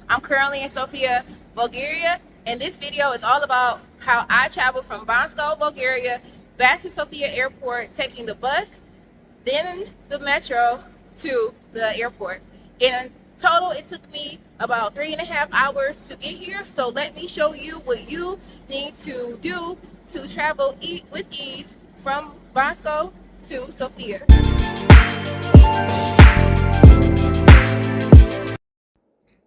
I'm currently in Sofia, Bulgaria, and this video is all about how I traveled from Bansko, Bulgaria, back to Sofia Airport, taking the bus, then the metro to the airport. In total, it took me about 3.5 hours to get here. So let me show you what you need to do to travel with ease from Bansko to Sofia.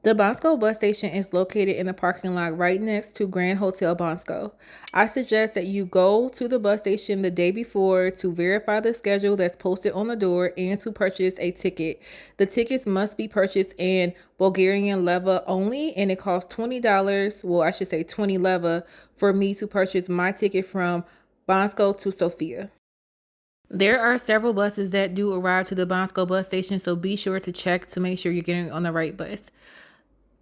The Bansko bus station is located in the parking lot right next to Grand Hotel Bansko. I suggest that you go to the bus station the day before to verify the schedule that's posted on the door and to purchase a ticket. The tickets must be purchased in Bulgarian leva only, and it costs $20, well, I should say 20 leva, for me to purchase my ticket from Bansko to Sofia. There are several buses that do arrive to the Bansko bus station, so be sure to check to make sure you're getting on the right bus.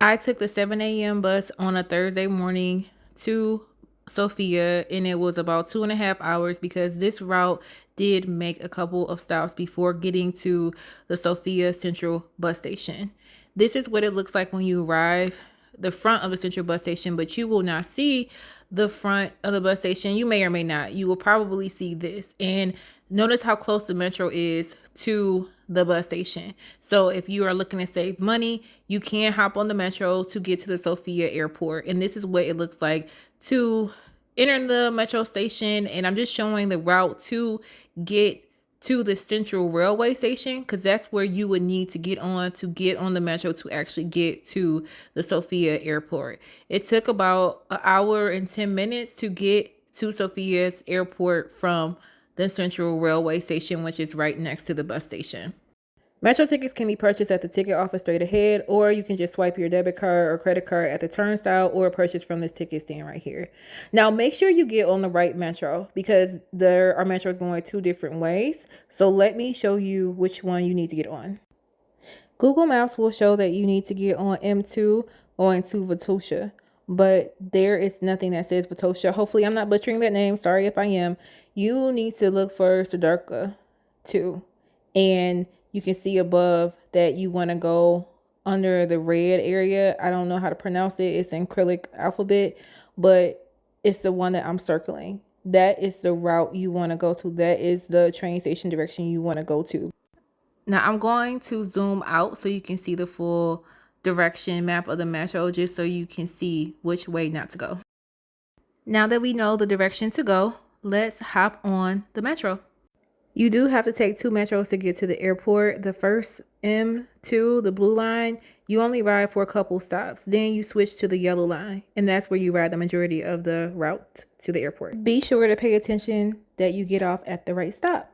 I took the 7 a.m. bus on a Thursday morning to Sofia, and it was about 2.5 hours because this route did make a couple of stops before getting to the Sofia Central bus station. This is what it looks like when you arrive the front of the Central bus station, but you will not see the front of the bus station. You may or may not. You will probably see this. And notice how close the metro is to the bus station. So if you are looking to save money, you can hop on the metro to get to the Sofia Airport. And this is what it looks like to enter the metro station. And I'm just showing the route to get to the Central Railway Station, because that's where you would need to get on the metro to actually get to the Sofia Airport. It took about an hour and 10 minutes to get to Sofia's airport from the Central Railway Station, which is right next to the bus station. Metro tickets can be purchased at the ticket office straight ahead, or you can just swipe your debit card or credit card at the turnstile or purchase from this ticket stand right here. Now, make sure you get on the right metro because there are metros going 2 different ways. So let me show you which one you need to get on. Google Maps will show that you need to get on M2 going to Vitosha, but there is nothing that says Vitosha. Hopefully I'm not butchering that name. Sorry if I am. You need to look for Sudarka 2, and you can see above that you want to go under the red area. I don't know how to pronounce it. It's in Cyrillic alphabet, but it's the one that I'm circling. That is the route you want to go to. That is the train station direction you want to go to. Now I'm going to zoom out so you can see the full direction map of the metro, just so you can see which way not to go. Now that we know the direction to go, let's hop on the metro. You do have to take 2 metros to get to the airport. The first M2, the blue line, you only ride for a couple stops. Then you switch to the yellow line, and that's where you ride the majority of the route to the airport. Be sure to pay attention that you get off at the right stop.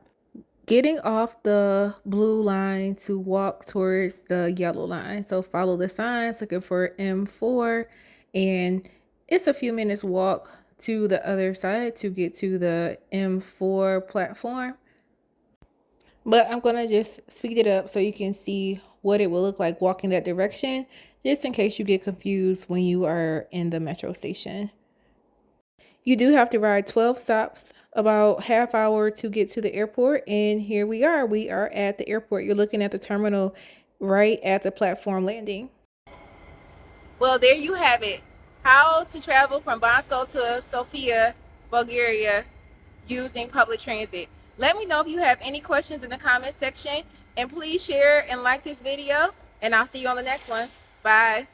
Getting off the blue line to walk towards the yellow line. So follow the signs looking for M4, and it's a few minutes walk to the other side to get to the M4 platform. But I'm going to just speed it up so you can see what it will look like walking that direction, just in case you get confused when you are in the metro station. You do have to ride 12 stops, about half hour to get to the airport. And here we are. We are at the airport. You're looking at the terminal right at the platform landing. Well, there you have it. How to travel from Bansko to Sofia, Bulgaria using public transit. Let me know if you have any questions in the comment section, and please share and like this video, and I'll see you on the next one. Bye.